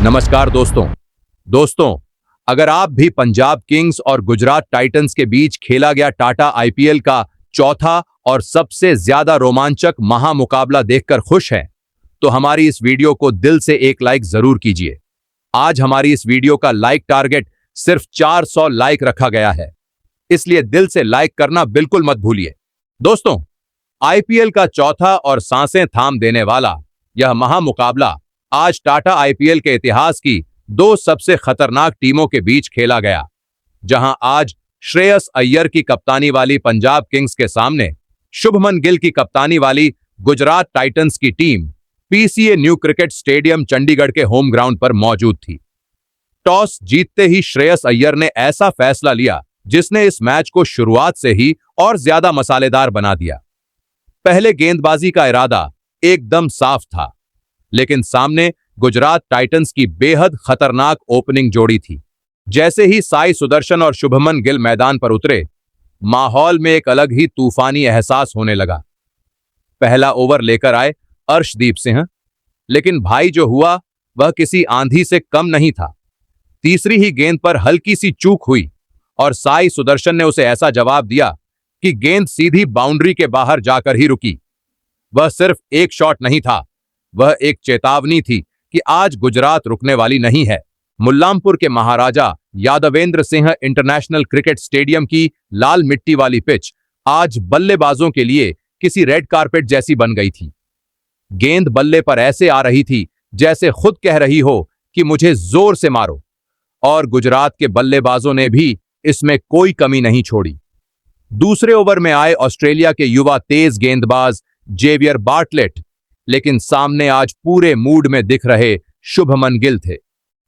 नमस्कार दोस्तों, अगर आप भी पंजाब किंग्स और गुजरात टाइटंस के बीच खेला गया टाटा आईपीएल का चौथा और सबसे ज्यादा रोमांचक महामुकाबला देखकर खुश हैं, तो हमारी इस वीडियो को दिल से एक लाइक जरूर कीजिए। आज हमारी इस वीडियो का लाइक टारगेट सिर्फ 400 लाइक रखा गया है, इसलिए दिल से लाइक करना बिल्कुल मत भूलिए। दोस्तों, आईपीएल का चौथा और सांसें थाम देने वाला यह महामुकाबला आज टाटा आईपीएल के इतिहास की दो सबसे खतरनाक टीमों के बीच खेला गया, जहां आज श्रेयस अय्यर की कप्तानी वाली पंजाब किंग्स के सामने शुभमन गिल की कप्तानी वाली गुजरात टाइटंस की team PCA new cricket stadium Chandigarh के होम ग्राउंड पर मौजूद थी। टॉस जीतते ही श्रेयस अय्यर ने ऐसा फैसला लिया जिसने इस मैच को शुरुआत से ही और ज्यादा मसालेदार बना दिया। पहले गेंदबाजी का इरादा एकदम साफ था, लेकिन सामने गुजरात टाइटंस की बेहद खतरनाक ओपनिंग जोड़ी थी। जैसे ही साई सुदर्शन और शुभमन गिल मैदान पर उतरे, माहौल में एक अलग ही तूफानी एहसास होने लगा। पहला ओवर लेकर आए अर्शदीप सिंह, लेकिन भाई जो हुआ वह किसी आंधी से कम नहीं था। तीसरी ही गेंद पर हल्की सी चूक हुई और साई सुदर्शन ने उसे ऐसा जवाब दिया कि गेंद सीधी बाउंड्री के बाहर जाकर ही रुकी। वह सिर्फ एक शॉट नहीं था, वह एक चेतावनी थी कि आज गुजरात रुकने वाली नहीं है। मुल्लामपुर के Maharaja Yadavendra Singh international cricket stadium की लाल मिट्टी वाली पिच आज बल्लेबाजों के लिए किसी रेड कारपेट जैसी बन गई थी। गेंद बल्ले पर ऐसे आ रही थी जैसे खुद कह रही हो कि मुझे जोर से मारो, और गुजरात के बल्लेबाजों ने भी इसमें कोई कमी नहीं छोड़ी। दूसरे ओवर में आए ऑस्ट्रेलिया के युवा तेज गेंदबाज जेवियर बार्टलेट, लेकिन सामने आज पूरे मूड में दिख रहे शुभमन गिल थे।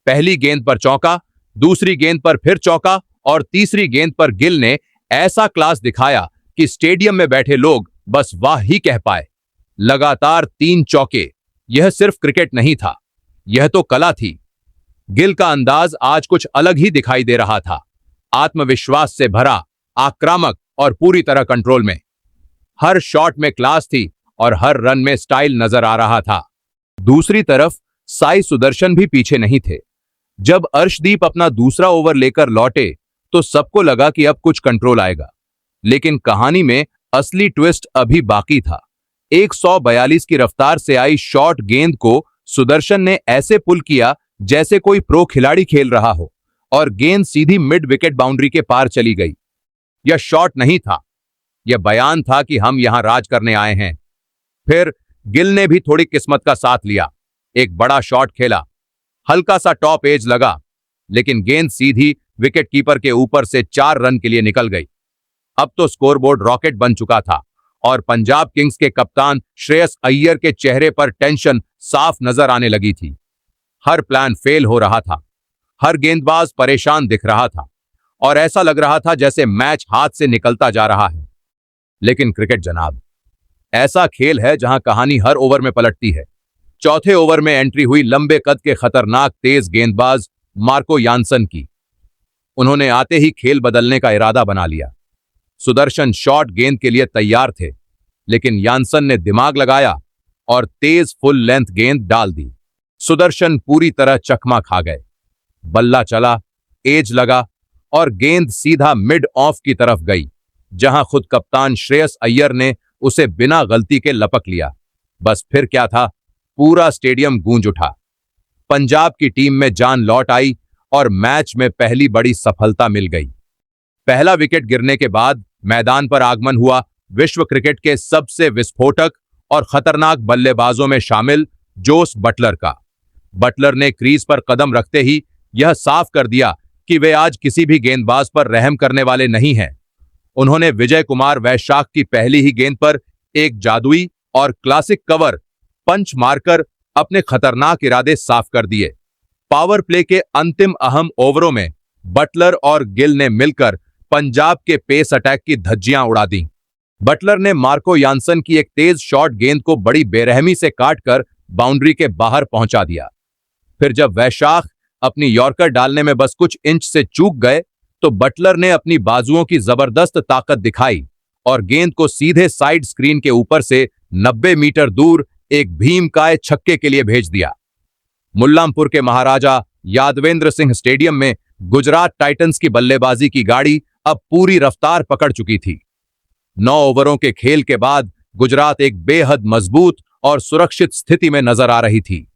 पहली गेंद पर चौका, दूसरी गेंद पर फिर चौका और तीसरी गेंद पर गिल ने ऐसा क्लास दिखाया कि स्टेडियम में बैठे लोग बस वाह ही कह पाए। लगातार 3 चौके, यह सिर्फ क्रिकेट नहीं था, यह तो कला थी। गिल का अंदाज आज कुछ अलग ही दिखाई दे रहा था, आत्मविश्वास से भरा, आक्रामक और पूरी तरह कंट्रोल में। हर शॉट में क्लास थी और हर रन में स्टाइल नजर आ रहा था। दूसरी तरफ साई सुदर्शन भी पीछे नहीं थे। जब अर्शदीप अपना दूसरा ओवर लेकर लौटे तो सबको लगा कि अब कुछ कंट्रोल आएगा, लेकिन कहानी में असली ट्विस्ट अभी बाकी था। 142 की रफ्तार से आई शॉर्ट गेंद को सुदर्शन ने ऐसे पुल किया जैसे कोई प्रो खिलाड़ी खेल रहा हो, और गेंद सीधी मिड विकेट बाउंड्री के पार चली गई। यह शॉट नहीं था, यह बयान था कि हम यहां राज करने आए हैं। फिर गिल ने भी थोड़ी किस्मत का साथ लिया, एक बड़ा शॉट खेला, हल्का सा टॉप एज लगा, लेकिन गेंद सीधी विकेट कीपर के ऊपर से 4 रन के लिए निकल गई। अब तो स्कोरबोर्ड रॉकेट बन चुका था और पंजाब किंग्स के कप्तान श्रेयस अय्यर के चेहरे पर टेंशन साफ नजर आने लगी थी। हर प्लान फेल हो रहा था, हर गेंदबाज परेशान दिख रहा था और ऐसा लग रहा था जैसे मैच हाथ से निकलता जा रहा है। लेकिन क्रिकेट जनाब ऐसा खेल है जहां कहानी हर ओवर में पलटती है। चौथे ओवर में एंट्री हुई लंबे कद के खतरनाक तेज गेंदबाज मार्को यानसन की। उन्होंने आते ही खेल बदलने का इरादा बना लिया। सुदर्शन शॉर्ट गेंद के लिए तैयार थे, लेकिन यानसन ने दिमाग लगाया और तेज फुल लेंथ गेंद डाल दी। सुदर्शन पूरी तरह चकमा खा गए। बल्ला चला, एज लगा और गेंद सीधा मिड ऑफ की तरफ गई, जहां खुद कप्तान श्रेयस अय्यर ने उसे बिना गलती के लपक लिया। बस फिर क्या था, पूरा स्टेडियम गूंज उठा। पंजाब की टीम में जान लौट आई और मैच में पहली बड़ी सफलता मिल गई। पहला विकेट गिरने के बाद मैदान पर आगमन हुआ विश्व क्रिकेट के सबसे विस्फोटक और खतरनाक बल्लेबाजों में शामिल जोस बटलर का। बटलर ने क्रीज पर कदम रखते ही यह साफ कर दिया कि वे आज किसी भी गेंदबाज पर रहम करने वाले नहीं हैं। उन्होंने विजय कुमार वैशाख की पहली ही गेंद पर एक जादुई और क्लासिक कवर पंच मारकर अपने खतरनाक इरादे साफ कर दिए। पावर प्ले के अंतिम अहम ओवरों में बटलर और गिल ने मिलकर पंजाब के पेस अटैक की धज्जियां उड़ा दी। बटलर ने मार्को यानसन की एक तेज शॉर्ट गेंद को बड़ी बेरहमी से काटकर बाउंड्री के बाहर पहुंचा दिया। फिर जब वैशाख अपनी यॉर्कर डालने में बस कुछ इंच से चूक गए तो बटलर ने अपनी बाजुओं की जबरदस्त ताकत दिखाई और गेंद को सीधे साइड स्क्रीन के ऊपर से 90 मीटर दूर एक भीमकाय छक्के के लिए भेज दिया। मुल्लामपुर के महाराजा यादवेंद्र सिंह स्टेडियम में गुजरात टाइटंस की बल्लेबाजी की गाड़ी अब पूरी रफ्तार पकड़ चुकी थी। 9 ओवरों के खेल के बाद गुजरात एक बेहद मजबूत और सुरक्षित स्थिति में नजर आ रही थी।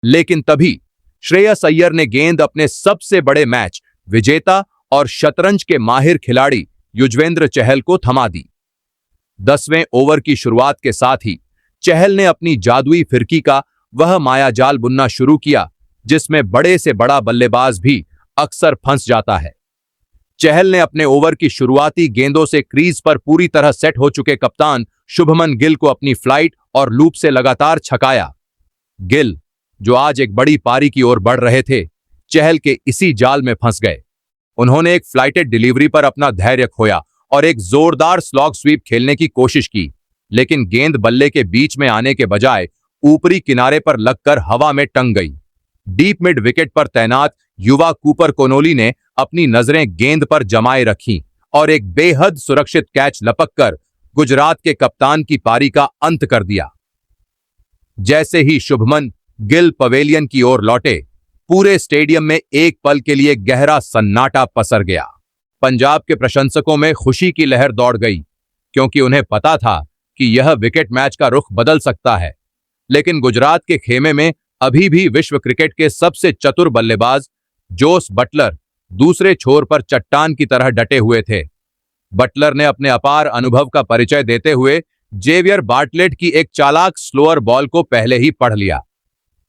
लेकिन तभी श्रेयस अय्यर ने गेंद अपने सबसे बड़े मैच विजेता और शतरंज के माहिर खिलाड़ी युजवेंद्र चहल को थमा दी। 10वें ओवर की शुरुआत के साथ ही चहल ने अपनी जादुई फिरकी का वह मायाजाल बुनना शुरू किया जिसमें बड़े से बड़ा बल्लेबाज भी अक्सर फंस जाता है। चहल ने अपने ओवर की शुरुआती गेंदों से क्रीज पर पूरी तरह सेट हो चुके कप्तान शुभमन गिल को अपनी फ्लाइट और लूप से लगातार छकाया। गिल, जो आज एक बड़ी पारी की ओर बढ़ रहे थे, चहल के इसी जाल में फंस गए। उन्होंने एक फ्लाइटेड डिलीवरी पर अपना धैर्य खोया और एक जोरदार स्लॉग स्वीप खेलने की कोशिश की, लेकिन गेंद बल्ले के बीच में आने के बजाय ऊपरी किनारे पर लगकर हवा में टंग गई। डीप मिड विकेट पर तैनात युवा कूपर कोनोली ने अपनी नजरें गेंद पर जमाए रखीं और एक बेहद सुरक्षित कैच लपककर गुजरात के कप्तान की पारी का अंत कर दिया। जैसे ही शुभमन गिल पवेलियन की ओर लौटे, पूरे स्टेडियम में एक पल के लिए गहरा सन्नाटा पसर गया। पंजाब के प्रशंसकों में खुशी की लहर दौड़ गई, क्योंकि उन्हें पता था कि यह विकेट मैच का रुख बदल सकता है। लेकिन गुजरात के खेमे में अभी भी विश्व क्रिकेट के सबसे चतुर बल्लेबाज जोस बटलर दूसरे छोर पर चट्टान की तरह डटे हुए थे। बटलर ने अपने अपार अनुभव का परिचय देते हुए जेवियर बार्टलेट की एक चालाक स्लोअर बॉल को पहले ही पढ़ लिया।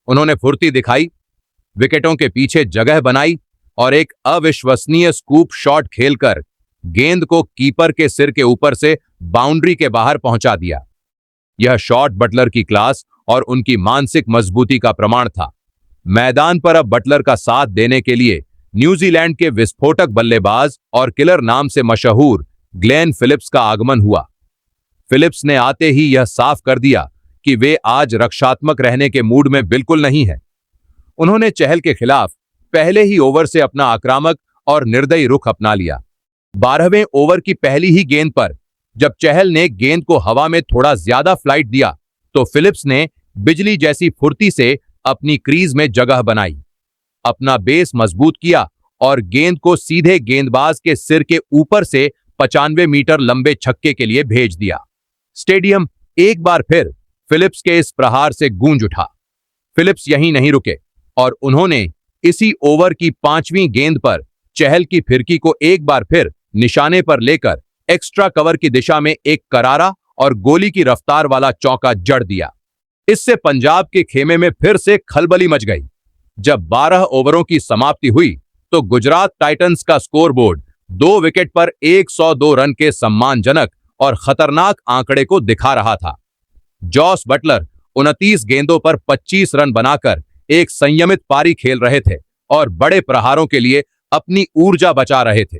उन्होंने फुर्ती दिखाई, विकेटों के पीछे जगह बनाई और एक अविश्वसनीय स्कूप शॉट खेलकर गेंद को कीपर के सिर के ऊपर से बाउंड्री के बाहर पहुंचा दिया। यह शॉट बटलर की क्लास और उनकी मानसिक मजबूती का प्रमाण था। मैदान पर अब बटलर का साथ देने के लिए न्यूजीलैंड के विस्फोटक बल्लेबाज और किलर नाम से मशहूर ग्लेन फिलिप्स का आगमन हुआ। फिलिप्स ने आते ही यह साफ कर दिया कि वे आज रक्षात्मक रहने के मूड में बिल्कुल नहीं हैं। उन्होंने चहल के खिलाफ पहले ही ओवर से अपना आक्रामक और निर्दयी रुख अपना लिया। 12वें ओवर की पहली ही गेंद पर जब चहल ने गेंद को हवा में थोड़ा ज्यादा फ्लाइट दिया, तो फिलिप्स ने बिजली जैसी फुर्ती से अपनी क्रीज में जगह बनाई, अपना बेस मजबूत किया और गेंद को सीधे गेंदबाज के सिर के ऊपर से 95 मीटर लंबे छक्के के लिए भेज दिया। स्टेडियम एक बार फिर फिलिप्स के इस प्रहार से गूंज उठा। फिलिप्स यहीं नहीं रुके और उन्होंने इसी ओवर की 5वीं गेंद पर चहल की फिरकी को एक बार फिर निशाने पर लेकर एक्स्ट्रा कवर की दिशा में एक करारा और गोली की रफ्तार वाला चौका जड़ दिया। इससे पंजाब के खेमे में फिर से खलबली मच गई। जब 12 ओवरों की समाप्ति हुई तो गुजरात टाइटंस का स्कोरबोर्ड 2 विकेट पर 102 रन के सम्मानजनक और खतरनाक आंकड़े को दिखा रहा था। जॉस बटलर 29 गेंदों पर 25 रन बनाकर एक संयमित पारी खेल रहे थे और बड़े प्रहारों के लिए अपनी ऊर्जा बचा रहे थे,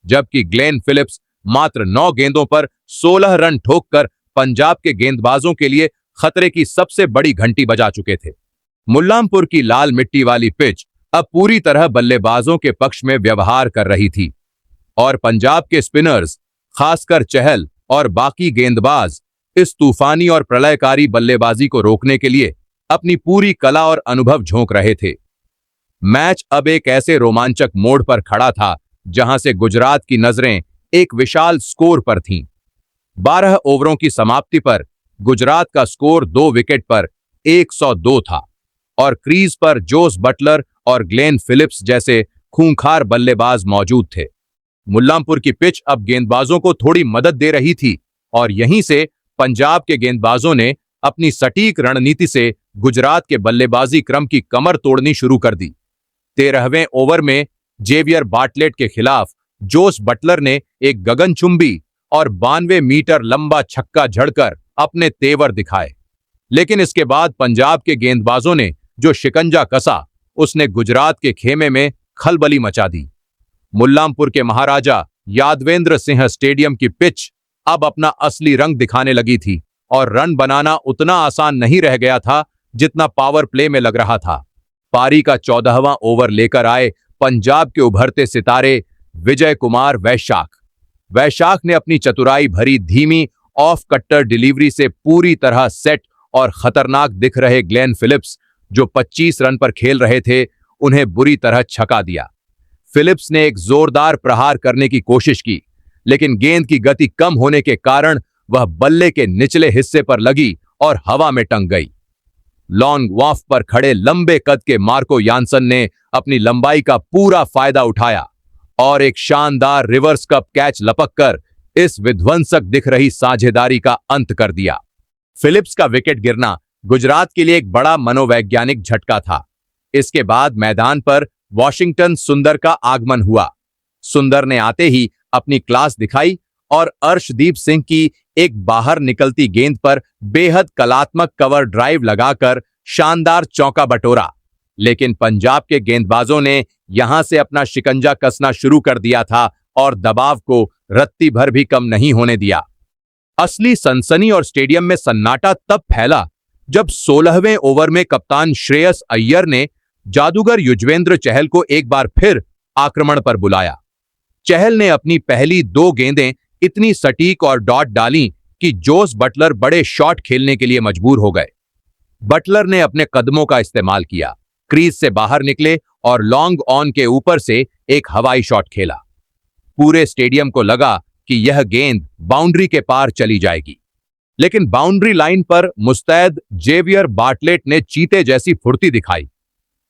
जबकि ग्लेन फिलिप्स मात्र 9 गेंदों पर 16 रन ठोककर पंजाब के गेंदबाजों के लिए खतरे की सबसे बड़ी घंटी बजा चुके थे। मुल्लामपुर की लाल मिट्टी वाली पिच अब पूरी तरह बल्लेबाजों के पक्ष में व्यवहार कर रही थी और पंजाब के स्पिनर्स, खासकर चहल और बाकी गेंदबाज, इस तूफानी और प्रलयकारी बल्लेबाजी को रोकने के लिए अपनी पूरी कला और अनुभव झोंक रहे थे। मैच अब एक ऐसे रोमांचक मोड़ पर खड़ा था जहां से गुजरात की नजरें एक विशाल स्कोर पर थीं। 12 ओवरों की समाप्ति पर गुजरात का स्कोर 2 विकेट पर 102 था और क्रीज पर जोस बटलर और ग्लेन फिलिप्स जैसे खूंखार बल्लेबाज मौजूद थे। मुल्लामपुर की पिच अब गेंदबाजों को थोड़ी मदद दे रही थी और यहीं से पंजाब के गेंदबाजों ने अपनी सटीक रणनीति से गुजरात के बल्लेबाजी क्रम की कमर तोड़नी शुरू कर दी। 13वें ओवर में जेवियर बार्टलेट के खिलाफ जोस बटलर ने एक गगनचुंबी और 92 मीटर लंबा छक्का झड़कर अपने तेवर दिखाए, लेकिन इसके बाद पंजाब के गेंदबाजों ने जो शिकंजा कसा, उसने गुजरात के खेमे में खलबली मचा दी। मुल्लामपुर के महाराजा यादवेंद्र सिंह स्टेडियम की पिच अब अपना असली रंग दिखाने लगी थी और रन बनाना उतना आसान नहीं रह गया था जितना पावर प्ले में लग रहा था। पारी का 14वां ओवर लेकर आए पंजाब के उभरते सितारे विजय कुमार वैशाख ने अपनी चतुराई भरी धीमी ऑफ कट्टर डिलीवरी से पूरी तरह सेट और खतरनाक दिख रहे ग्लेन फिलिप्स, जो 25 रन पर खेल रहे थे, उन्हें बुरी तरह छका दिया। फिलिप्स ने एक जोरदार प्रहार करने की कोशिश की, लेकिन गेंद की गति कम होने के कारण वह बल्ले के निचले हिस्से पर लगी और हवा में टंग गई। लॉन्ग ऑफ पर खड़े लंबे कद के मार्को यानसन ने अपनी लंबाई का पूरा फायदा उठाया और एक शानदार रिवर्स कप कैच लपककर इस विध्वंसक दिख रही साझेदारी का अंत कर दिया। फिलिप्स का विकेट गिरना गुजरात के लिए एक बड़ा मनोवैज्ञानिक झटका था। इसके बाद मैदान पर वॉशिंगटन सुंदर का आगमन हुआ। सुंदर ने आते ही अपनी क्लास दिखाई और अर्शदीप सिंह की एक बाहर निकलती गेंद पर बेहद कलात्मक कवर ड्राइव लगाकर शानदार चौका बटोरा। लेकिन पंजाब के गेंदबाजों ने यहां से अपना शिकंजा कसना शुरू कर दिया था और दबाव को रत्ती भर भी कम नहीं होने दिया। असली सनसनी और स्टेडियम में सन्नाटा तब फैला जब 16वें ओवर में कप्तान श्रेयस अय्यर ने जादूगर युजवेंद्र चहल को एक बार फिर आक्रमण पर बुलाया। चहल ने अपनी पहली 2 गेंदें इतनी सटीक और डॉट डाली कि जोस बटलर बड़े शॉट खेलने के लिए मजबूर हो गए। बटलर ने अपने कदमों का इस्तेमाल किया, क्रीज से बाहर निकले और लॉन्ग ऑन के ऊपर से एक हवाई शॉट खेला। पूरे स्टेडियम को लगा कि यह गेंद बाउंड्री के पार चली जाएगी, लेकिन बाउंड्री लाइन पर मुस्तैद जेवियर बार्टलेट ने चीते जैसी फुर्ती दिखाई।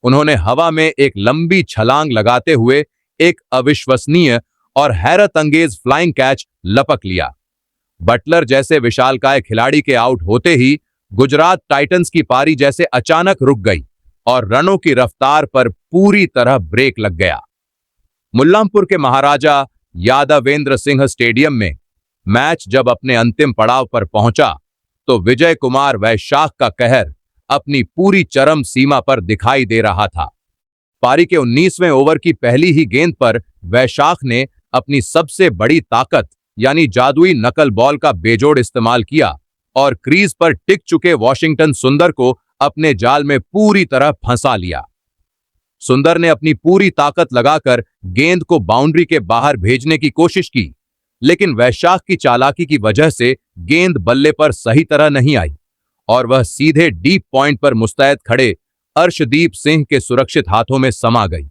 उन्होंने हवा में एक लंबी छलांग लगाते हुए एक अविश्वसनीय और हैरत अंगेज फ्लाइंग कैच लपक लिया। बटलर जैसे विशालकाय खिलाड़ी के आउट होते ही गुजरात टाइटंस की पारी जैसे अचानक रुक गई और रनों की रफ्तार पर पूरी तरह ब्रेक लग गया। मुल्लामपुर के महाराजा यादवेंद्र सिंह स्टेडियम में मैच जब अपने अंतिम पड़ाव पर पहुंचा तो विजय कुमार वैशाख का कहर अपनी पूरी चरम सीमा पर दिखाई दे रहा था। पारी के 19वें ओवर की पहली ही गेंद पर वैशाख ने अपनी सबसे बड़ी ताकत यानी जादुई नकल बॉल का बेजोड़ इस्तेमाल किया और क्रीज पर टिक चुके वॉशिंगटन सुंदर को अपने जाल में पूरी तरह फंसा लिया। सुंदर ने अपनी पूरी ताकत लगाकर गेंद को बाउंड्री के बाहर भेजने की कोशिश की, लेकिन वैशाख की चालाकी की वजह से गेंद बल्ले पर सही तरह नहीं आई और वह सीधे डीप पॉइंट पर मुस्तैद खड़े अर्शदीप सिंह के सुरक्षित हाथों में समा गई।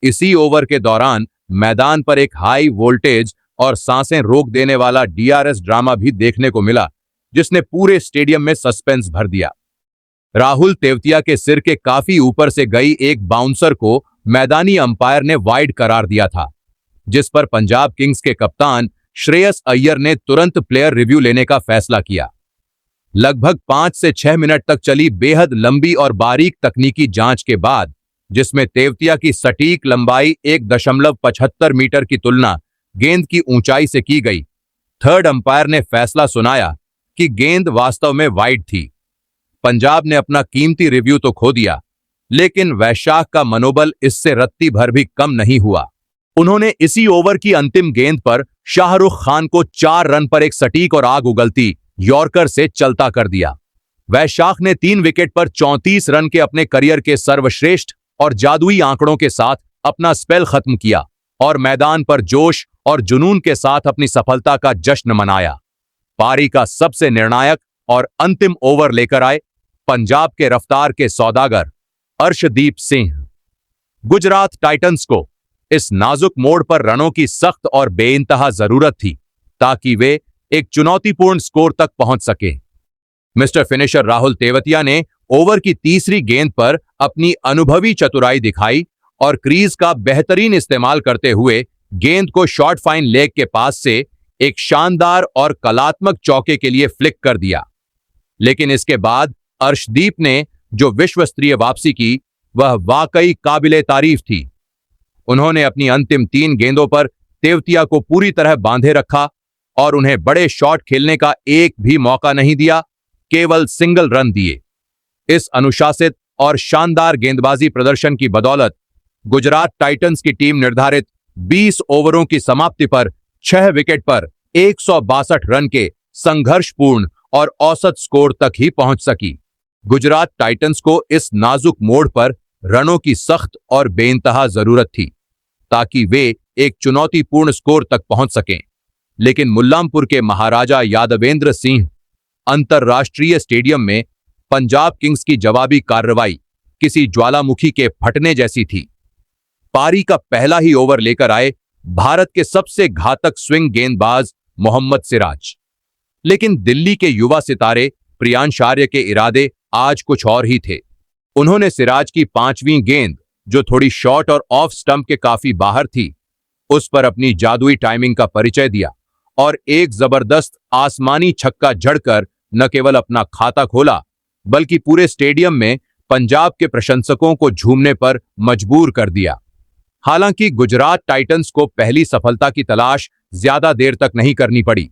इसी ओवर के दौरान मैदान पर एक हाई वोल्टेज और सांसें रोक देने वाला डीआरएस ड्रामा भी देखने को मिला, जिसने पूरे स्टेडियम में सस्पेंस भर दिया। राहुल तेवतिया के सिर के काफी ऊपर से गई एक बाउंसर को मैदानी अंपायर ने वाइड करार दिया था, जिस पर पंजाब किंग्स के कप्तान श्रेयस अय्यर ने तुरंत प्लेयर रिव्यू लेने का फैसला किया। लगभग 5 से 6 मिनट तक चली बेहद लंबी और बारीक तकनीकी जांच के बाद, जिसमें तेवतिया की सटीक लंबाई 1.75 मीटर की तुलना गेंद की ऊंचाई से की गई, थर्ड अंपायर ने फैसला सुनाया कि गेंद वास्तव में वाइड थी। पंजाब ने अपना कीमती रिव्यू तो खो दिया, लेकिन वैशाख का मनोबल इससे रत्ती भर भी कम नहीं हुआ। उन्होंने इसी ओवर की अंतिम गेंद पर शाहरुख खान को 4 रन पर एक सटीक और आग उगलती यॉर्कर से चलता कर दिया। वैशाख ने 3 विकेट पर 34 रन के अपने करियर के सर्वश्रेष्ठ और जादुई आंकड़ों के साथ अपना स्पेल खत्म किया और मैदान पर जोश और जुनून के साथ अपनी सफलता का जश्न मनाया। पारी का सबसे निर्णायक और अंतिम ओवर लेकर आए पंजाब के रफ्तार के सौदागर अर्शदीप सिंह। गुजरात टाइटंस को इस नाजुक मोड़ पर रनों की सख्त और बेइंतहा जरूरत थी ताकि वे एक चुनौतीपूर्ण स्कोर तक पहुंच सके। मिस्टर फिनिशर राहुल तेवतिया ने ओवर की तीसरी गेंद पर अपनी अनुभवी चतुराई दिखाई और क्रीज का बेहतरीन इस्तेमाल करते हुए गेंद को शॉर्ट फाइन लेग के पास से एक शानदार और कलात्मक चौके के लिए फ्लिक कर दिया। लेकिन इसके बाद अर्शदीप ने जो विश्व स्तरीय वापसी की, वह वाकई काबिले तारीफ थी। उन्होंने अपनी अंतिम 3 गेंदों पर तेवतिया को पूरी तरह बांधे रखा और उन्हें बड़े शॉट खेलने का एक भी मौका नहीं दिया, केवल सिंगल रन दिए। इस अनुशासित और शानदार गेंदबाजी प्रदर्शन की बदौलत गुजरात टाइटंस की टीम निर्धारित 20 ओवरों की समाप्ति पर 6 विकेट पर 162 रन के संघर्षपूर्ण और औसत स्कोर तक ही पहुंच सकी। गुजरात टाइटंस को इस नाजुक मोड़ पर रनों की सख्त और बेइंतहा जरूरत थी ताकि वे एक चुनौतीपूर्ण स्कोर तक पहुंच सकें, लेकिन मुल्लामपुर के महाराजा यादवेंद्र सिंह अंतर्राष्ट्रीय स्टेडियम में पंजाब किंग्स की जवाबी कार्रवाई किसी ज्वालामुखी के फटने जैसी थी। पारी का पहला ही ओवर लेकर आए भारत के सबसे घातक स्विंग गेंदबाज मोहम्मद सिराज। लेकिन दिल्ली के युवा सितारे प्रियांश आर्य के इरादे आज कुछ और ही थे। उन्होंने सिराज की पांचवीं गेंद, जो थोड़ी शॉर्ट और ऑफ स्टंप के काफी बाहर थी, उस पर अपनी जादुई टाइमिंग का परिचय दिया और एक जबरदस्त आसमानी छक्का जड़कर न केवल अपना खाता खोला, बल्कि पूरे स्टेडियम में पंजाब के प्रशंसकों को झूमने पर मजबूर कर दिया। हालांकि गुजरात टाइटंस को पहली सफलता की तलाश ज्यादा देर तक नहीं करनी पड़ी।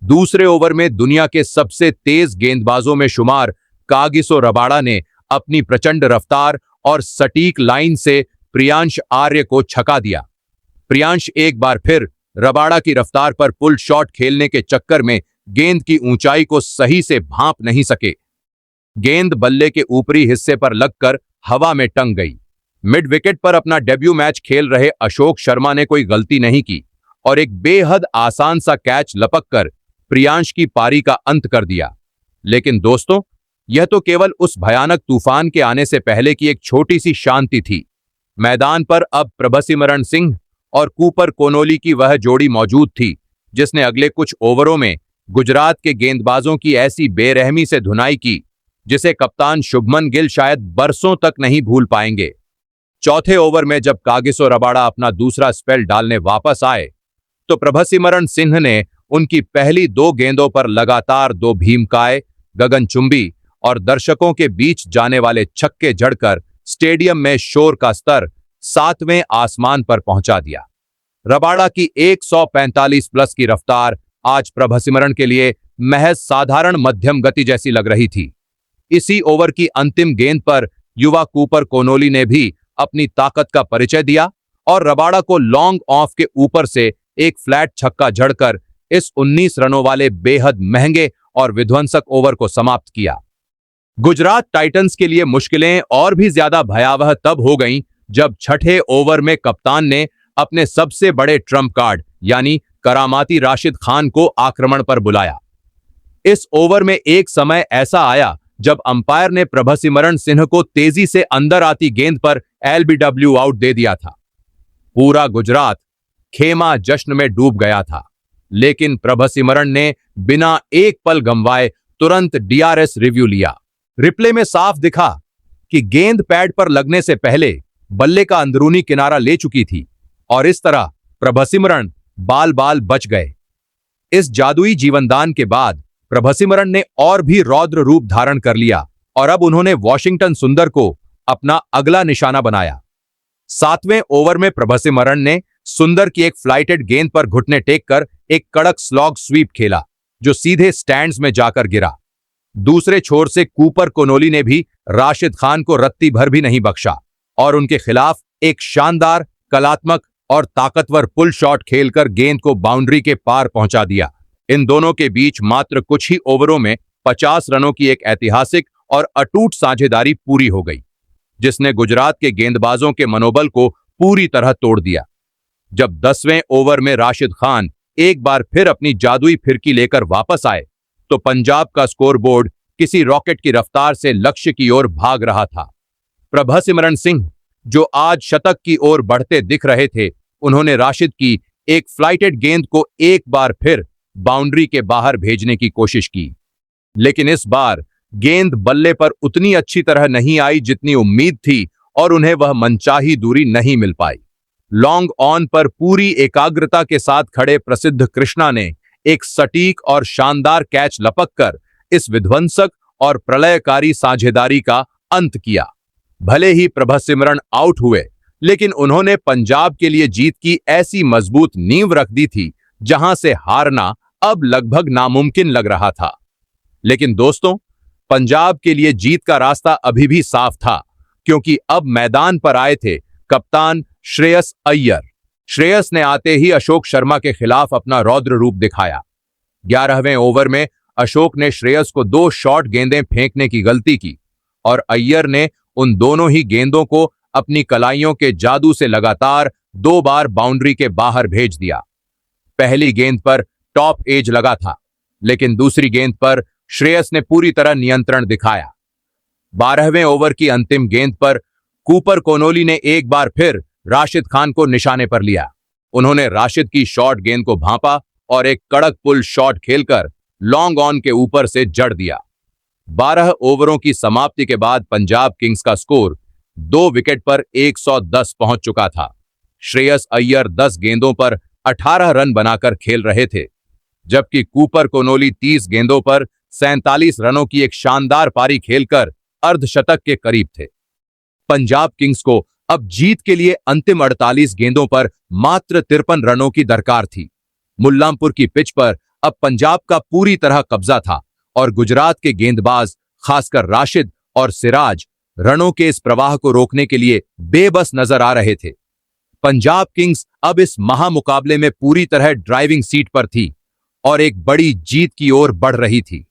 दूसरे ओवर में दुनिया के सबसे तेज गेंदबाजों में शुमार कागिसो रबाड़ा ने अपनी प्रचंड रफ्तार और सटीक लाइन से प्रियांश आर्य को छका दिया। प्रियांश एक बार फिर रबाड़ा की रफ्तार पर पुल शॉट खेलने के चक्कर में गेंद की ऊंचाई को सही से भांप नहीं सके। गेंद बल्ले के ऊपरी हिस्से पर लगकर हवा में टंग गई। मिड विकेट पर अपना डेब्यू मैच खेल रहे अशोक शर्मा ने कोई गलती नहीं की और एक बेहद आसान सा कैच लपककर प्रियांश की पारी का अंत कर दिया। लेकिन दोस्तों, यह तो केवल उस भयानक तूफान के आने से पहले की एक छोटी सी शांति थी। मैदान पर अब प्रभसिमरण सिंह और कूपर कोनोली की वह जोड़ी मौजूद थी, जिसने अगले कुछ ओवरों में गुजरात के गेंदबाजों की ऐसी बेरहमी से धुनाई की, जिसे कप्तान शुभमन गिल शायद बरसों तक नहीं भूल पाएंगे। चौथे ओवर में जब कागिसो रबाड़ा अपना दूसरा स्पेल डालने वापस आए, तो प्रभसिमरण सिंह ने उनकी पहली दो गेंदों पर लगातार दो भीमकाय, गगनचुंबी और दर्शकों के बीच जाने वाले छक्के जड़कर स्टेडियम में शोर का स्तर 7वें आसमान पर पहुंचा दिया। रबाड़ा की 145 प्लस की रफ्तार आज प्रभसिमरण के लिए महज साधारण मध्यम गति जैसी लग रही थी। इसी ओवर की अंतिम गेंद पर युवा कूपर कोनोली ने भी अपनी ताकत का परिचय दिया और रबाड़ा को लॉन्ग ऑफ के ऊपर से एक फ्लैट छक्का जड़कर इस 19 रनों वाले बेहद महंगे और विध्वंसक ओवर को समाप्त किया। गुजरात टाइटंस के लिए मुश्किलें और भी ज्यादा भयावह तब हो गईं जब छठे ओवर में कप्तान ने अपने सबसे बड़े ट्रम्प कार्ड यानी करामाती राशिद खान को आक्रमण पर बुलाया। इस ओवर में एक समय ऐसा आया जब अंपायर ने प्रभसिमरण सिंह को तेजी से अंदर आती गेंद पर एलबीडब्ल्यू आउट दे दिया था। पूरा गुजरात खेमा जश्न में डूब गया था, लेकिन प्रभसिमरण ने बिना एक पल गंवाए तुरंत डीआरएस रिव्यू लिया। रिप्ले में साफ दिखा कि गेंद पैड पर लगने से पहले बल्ले का अंदरूनी किनारा ले चुकी थी और इस तरह प्रभसिमरण बाल बाल बच गए। इस जादुई जीवनदान के बाद प्रभसिमरण ने और भी रौद्र रूप धारण कर लिया और अब उन्होंने वॉशिंगटन सुंदर को अपना अगला निशाना बनाया। 7वें ओवर में प्रभसिमरण ने सुंदर की एक फ्लाइटेड गेंद पर घुटने टेक कर एक कड़क स्लॉग स्वीप खेला, जो सीधे स्टैंड्स में जाकर गिरा। दूसरे छोर से कूपर कोनोली ने भी राशिद खान को रत्ती भर भी नहीं बख्शा और उनके खिलाफ एक शानदार, कलात्मक और ताकतवर पुल शॉट खेलकर गेंद को बाउंड्री के पार पहुंचा दिया। इन दोनों के बीच मात्र कुछ ही ओवरों में 50 रनों की एक ऐतिहासिक और अटूट साझेदारी पूरी हो गई, जिसने गुजरात के गेंदबाजों के मनोबल को पूरी तरह तोड़ दिया। जब 10वें ओवर में राशिद खान एक बार फिर अपनी जादुई फिरकी लेकर वापस आए, तो पंजाब का स्कोरबोर्ड किसी रॉकेट की रफ्तार से लक्ष्य की ओर भाग रहा था। प्रभसिमरण सिंह, जो आज शतक की ओर बढ़ते दिख रहे थे, उन्होंने राशिद की एक फ्लाइटेड गेंद को एक बार फिर बाउंड्री के बाहर भेजने की कोशिश की, लेकिन इस बार गेंद बल्ले पर उतनी अच्छी तरह नहीं आई जितनी उम्मीद थी और उन्हें वह मनचाही दूरी नहीं मिल पाई। लॉन्ग ऑन पर पूरी एकाग्रता के साथ खड़े प्रसिद्ध कृष्णा ने एक सटीक और शानदार कैच लपककर इस विध्वंसक और प्रलयकारी साझेदारी का अंत किया। भले ही प्रभसिमरण आउट हुए, लेकिन उन्होंने पंजाब के लिए जीत की ऐसी मजबूत नींव रख दी थी जहां से हारना अब लगभग नामुमकिन लग रहा था। लेकिन दोस्तों, पंजाब के लिए जीत का रास्ता अभी भी साफ था, क्योंकि अब मैदान पर आए थे कप्तान श्रेयस अय्यर। श्रेयस ने आते ही अशोक शर्मा के खिलाफ अपना रौद्र रूप दिखाया। 11वें ओवर में अशोक ने श्रेयस को 2 शॉर्ट गेंदें फेंकने की गलती की और अय्यर ने उन दोनों ही गेंदों को अपनी कलाइयों के जादू से लगातार 2 बार बाउंड्री के बाहर भेज दिया। पहली गेंद पर टॉप एज लगा था, लेकिन दूसरी गेंद पर श्रेयस ने पूरी तरह नियंत्रण दिखाया। 12वें ओवर की अंतिम गेंद पर कूपर कोनोली ने एक बार फिर राशिद खान को निशाने पर लिया। उन्होंने राशिद की शॉर्ट गेंद को भांपा और एक कड़क पुल शॉट खेलकर लॉन्ग ऑन के ऊपर से जड़ दिया। 12 ओवरों की समाप्ति के बाद पंजाब किंग्स का स्कोर 2 विकेट पर 110 पहुंच चुका था। श्रेयस अय्यर 10 गेंदों पर 18 रन बनाकर खेल रहे थे, जबकि कूपर कोनोली 30 गेंदों पर 47 रनों की एक शानदार पारी खेलकर अर्धशतक के करीब थे। पंजाब किंग्स को अब जीत के लिए अंतिम 48 गेंदों पर मात्र 53 रनों की दरकार थी। मुल्लांपुर की पिच पर अब पंजाब का पूरी तरह कब्जा था और गुजरात के गेंदबाज, खासकर राशिद और सिराज, रनों के इस प्रवाह को रोकने के लिए बेबस नजर आ रहे थे। पंजाब किंग्स अब इस महामुकाबले में पूरी तरह ड्राइविंग सीट पर थी और एक बड़ी जीत की ओर बढ़ रही थी।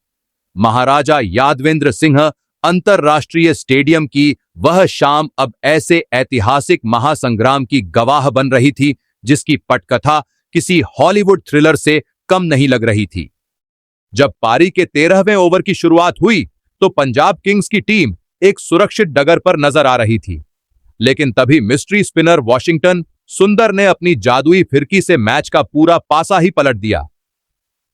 महाराजा यादवेंद्र सिंह अंतरराष्ट्रीय स्टेडियम की वह शाम अब ऐसे ऐतिहासिक महासंग्राम की गवाह बन रही थी जिसकी पटकथा किसी हॉलीवुड थ्रिलर से कम नहीं लग रही थी। जब पारी के 13वें ओवर की शुरुआत हुई तो पंजाब किंग्स की टीम एक सुरक्षित डगर पर नजर आ रही थी, लेकिन तभी मिस्ट्री स्पिनर वॉशिंगटन सुंदर ने अपनी जादुई फिरकी से मैच का पूरा पासा ही पलट दिया।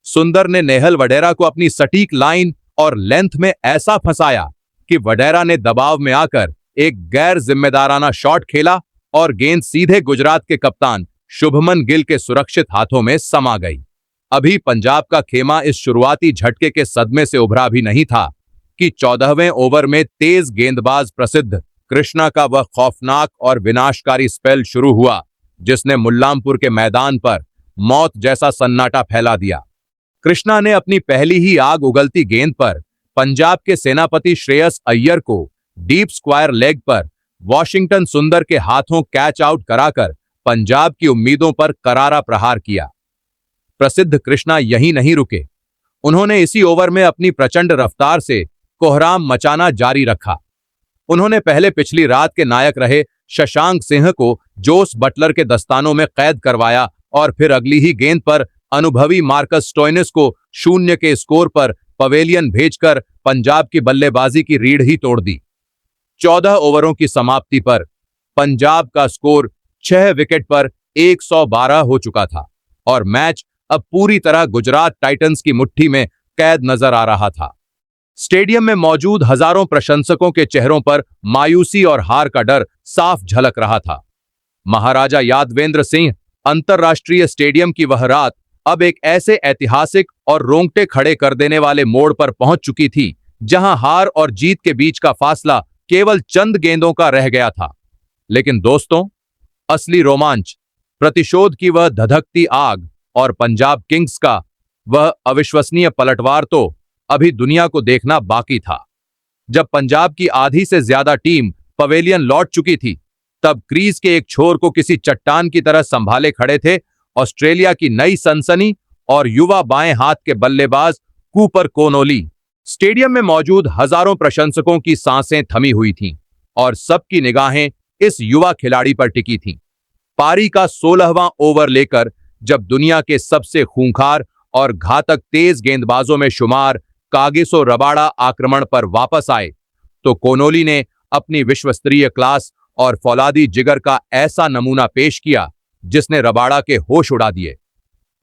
सुंदर ने नेहल वडेरा को अपनी सटीक लाइन और लेंथ में ऐसा फंसाया कि वडेरा ने दबाव में आकर एक गैर जिम्मेदाराना शॉट खेला और गेंद सीधे गुजरात के कप्तान शुभमन गिल के सुरक्षित हाथों में समा गई। अभी पंजाब का खेमा इस शुरुआती झटके के सदमे से उभरा भी नहीं था कि 14वें ओवर में तेज गेंदबाज प्रसिद्ध कृष्णा का वह खौफनाक और विनाशकारी स्पेल शुरू हुआ जिसने मुल्लांपुर के मैदान पर मौत जैसा सन्नाटा फैला दिया। कृष्णा ने अपनी पहली ही आग उगलती गेंद पर पंजाब के सेनापति श्रेयस अय्यर को डीप स्क्वायर लेग पर वॉशिंगटन सुंदर के हाथों कैच आउट कराकर पंजाब की उम्मीदों पर करारा प्रहार किया। प्रसिद्ध कृष्णा यहीं नहीं रुके, उन्होंने इसी ओवर में अपनी प्रचंड रफ्तार से कोहराम मचाना जारी रखा। उन्होंने पहले पिछली रात के नायक रहे शशांक सिंह को जोस बटलर के दस्तानों में कैद करवाया और फिर अगली ही गेंद पर अनुभवी मार्कस स्टोइनिस को 0 के स्कोर पर पवेलियन भेजकर पंजाब की बल्लेबाजी की रीढ़ ही तोड़ दी। 14 ओवरों की समाप्ति पर पंजाब का स्कोर 6 विकेट पर 112 हो चुका था और मैच अब पूरी तरह गुजरात टाइटंस की मुट्ठी में कैद नजर आ रहा था। स्टेडियम में मौजूद हजारों प्रशंसकों के चेहरों पर मायूसी और हार का डर साफ झलक रहा था। महाराजा यादवेंद्र सिंह अंतरराष्ट्रीय स्टेडियम की वह रात अब एक ऐसे ऐतिहासिक और रोंगटे खड़े कर देने वाले मोड़ पर पहुंच चुकी थी जहां हार और जीत के बीच का फासला केवल चंद गेंदों का रह गया था। लेकिन दोस्तों, असली रोमांच, प्रतिशोध की वह धधकती आग और पंजाब किंग्स का वह अविश्वसनीय पलटवार तो अभी दुनिया को देखना बाकी था। जब पंजाब की आधी से ज्यादा टीम पवेलियन लौट चुकी थी, तब क्रीज के एक छोर को किसी चट्टान की तरह संभाले खड़े थे ऑस्ट्रेलिया की नई सनसनी और युवा बाएं हाथ के बल्लेबाज कूपर कोनोली। स्टेडियम में मौजूद हजारों प्रशंसकों की सांसें थमी हुई थीं और सबकी निगाहें इस युवा खिलाड़ी पर टिकी थीं। पारी का 16वां ओवर लेकर जब दुनिया के सबसे खूंखार और घातक तेज गेंदबाजों में शुमार कागिसो रबाड़ा आक्रमण पर वापस आए, तो कोनोली ने अपनी विश्वस्तरीय क्लास और फौलादी जिगर का ऐसा नमूना पेश किया जिसने रबाड़ा के होश उड़ा दिए।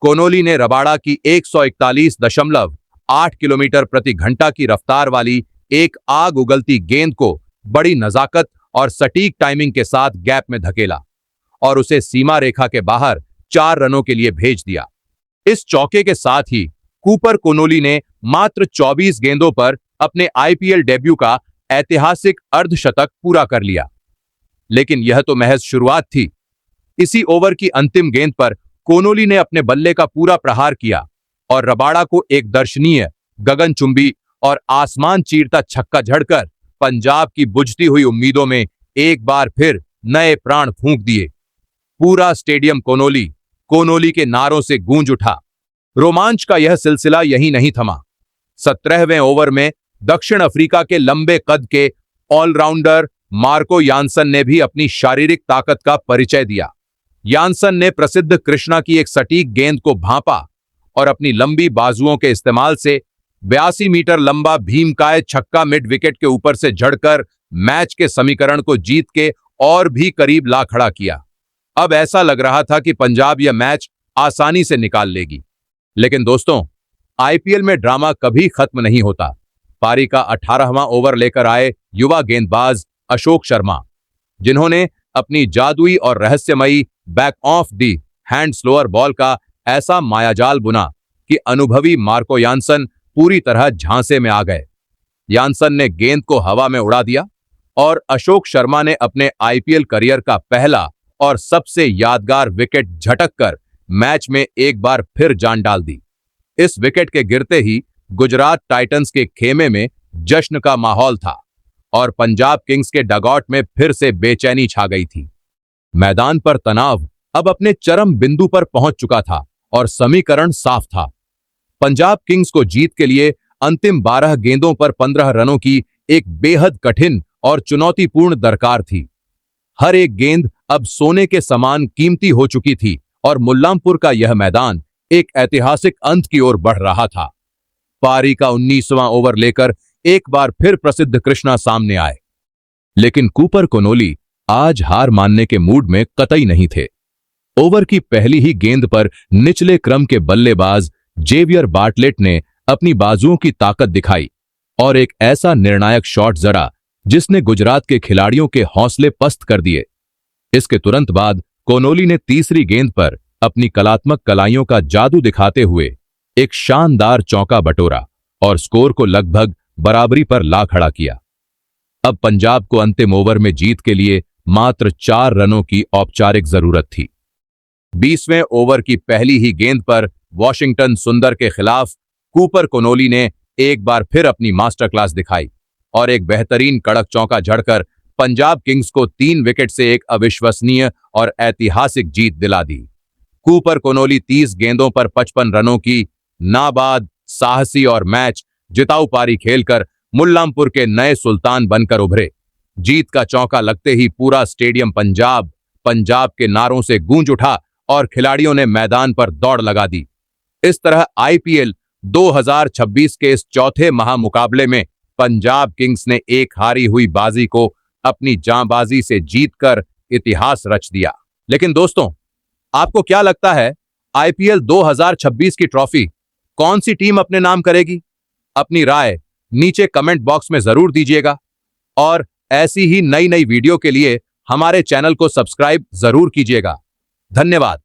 कोनोली ने रबाड़ा की 141.8 किलोमीटर प्रति घंटा की रफ्तार वाली एक आग उगलती गेंद को बड़ी नजाकत और सटीक टाइमिंग के साथ गैप में धकेला और उसे सीमा रेखा के बाहर 4 रनों के लिए भेज दिया। इस चौके के साथ ही कूपर कोनोली ने मात्र 24 गेंदों पर अपने आईपीएल डेब्यू का ऐतिहासिक अर्धशतक पूरा कर लिया। लेकिन यह तो महज शुरुआत थी। इसी ओवर की अंतिम गेंद पर कोनोली ने अपने बल्ले का पूरा प्रहार किया और रबाड़ा को एक दर्शनीय, गगनचुंबी और आसमान चीरता छक्का झड़कर पंजाब की बुझती हुई उम्मीदों में एक बार फिर नए प्राण फूंक दिए। पूरा स्टेडियम कोनोली के नारों से गूंज उठा। रोमांच का यह सिलसिला यहीं नहीं थमा। 17वें ओवर में दक्षिण अफ्रीका के लंबे कद के ऑलराउंडर मार्को यानसन ने भी अपनी शारीरिक ताकत का परिचय दिया। यानसन ने प्रसिद्ध कृष्णा की एक सटीक गेंद को भांपा और अपनी लंबी बाजुओं के इस्तेमाल से 82 मीटर लंबा भीमकाय छक्का मिड विकेट के ऊपर से झड़कर मैच के समीकरण को जीत के और भी करीब ला खड़ा किया। अब ऐसा लग रहा था कि पंजाब यह मैच आसानी से निकाल लेगी। लेकिन दोस्तों, आईपीएल में ड्रामा कभी खत्म नहीं होता। पारी का 18वां ओवर लेकर आए युवा गेंदबाज अशोक शर्मा, जिन्होंने अपनी जादुई और रहस्यमयी back of the hand slower ball का ऐसा मायाजाल बुना कि अनुभवी मार्को यानसन पूरी तरह झांसे में आ गए। यानसन ने गेंद को हवा में उड़ा दिया और अशोक शर्मा ने अपने आईपीएल करियर का पहला और सबसे यादगार विकेट झटक कर मैच में एक बार फिर जान डाल दी। इस विकेट के गिरते ही गुजरात टाइटंस के खेमे में जश्न का माहौल था और पंजाब किंग्स के डगआउट में फिर से बेचैनी छा गई थी। मैदान पर तनाव अब अपने चरम बिंदु पर पहुंच चुका था और समीकरण साफ था। पंजाब किंग्स को जीत के लिए अंतिम 12 गेंदों पर 15 रनों की एक बेहद कठिन और चुनौतीपूर्ण दरकार थी। हर एक गेंद अब सोने के समान कीमती हो चुकी थी और मुल्लामपुर का यह मैदान एक ऐतिहासिक अंत की ओर बढ़ रहा था। पारी का 19वां ओवर लेकर एक बार फिर प्रसिद्ध कृष्णा सामने आए, लेकिन कूपर कोनोली आज हार मानने के मूड में कतई नहीं थे। ओवर की पहली ही गेंद पर निचले क्रम के बल्लेबाज जेवियर बार्टलेट ने अपनी बाजुओं की ताकत दिखाई और एक ऐसा निर्णायक शॉट जड़ा जिसने गुजरात के खिलाड़ियों के हौसले पस्त कर दिए। इसके तुरंत बाद कोनोली ने तीसरी गेंद पर अपनी कलात्मक कलाइयों का जादू दिखाते हुए एक शानदार चौका बटोरा और स्कोर को लगभग बराबरी पर ला खड़ा किया। अब पंजाब को अंतिम ओवर में जीत के लिए मात्र 4 रनों की औपचारिक जरूरत थी। 20वें ओवर की पहली ही गेंद पर वॉशिंगटन सुंदर के खिलाफ कूपर कोनोली ने एक बार फिर अपनी मास्टर क्लास दिखाई और एक बेहतरीन कड़क चौका झड़कर पंजाब किंग्स को 3 विकेट से एक अविश्वसनीय और ऐतिहासिक जीत दिला दी। कूपर कोनोली 30 गेंदों पर 55 रनों की नाबाद, साहसी और मैच जिताऊ पारी खेलकर मुल्लामपुर के नए सुल्तान बनकर उभरे। जीत का चौका लगते ही पूरा स्टेडियम पंजाब के नारों से गूंज उठा और खिलाड़ियों ने मैदान पर दौड़ लगा दी। इस तरह आईपीएल 2026 के इस चौथे महामुकाबले में पंजाब किंग्स ने एक हारी हुई बाजी को अपनी जांबाजी से जीतकर इतिहास रच दिया। लेकिन दोस्तों, आपको क्या लगता है, आईपीएल 2026 की ट्रॉफी कौन सी टीम अपने नाम करेगी? अपनी राय नीचे कमेंट बॉक्स में जरूर दीजिएगा और ऐसी ही नई वीडियो के लिए हमारे चैनल को सब्सक्राइब जरूर कीजिएगा। धन्यवाद।